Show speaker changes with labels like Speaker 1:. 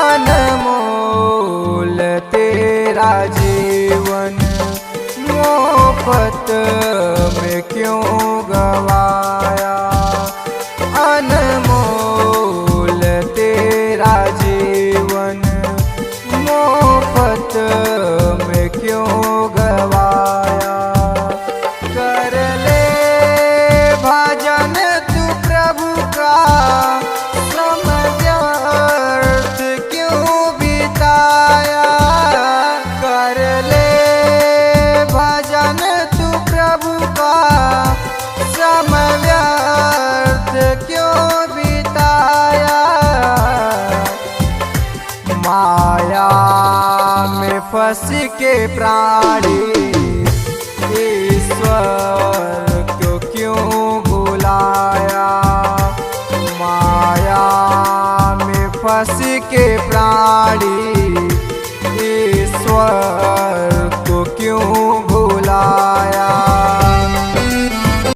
Speaker 1: अनमोल तेरा जीवन मोहब्बत में क्यों गवाया। अनमोल तेरा जीवन मोहब्बत में क्यों गवाया। कर ले भजन तू प्रभु का, समय व्यर्थ क्यों बिताया। कर ले भजन तू प्रभु का, समय व्यर्थ क्यों बिताया। माया में फंस के प्राणी ईश्वर को क्यों बुलाया। माया में फंस के प्राणी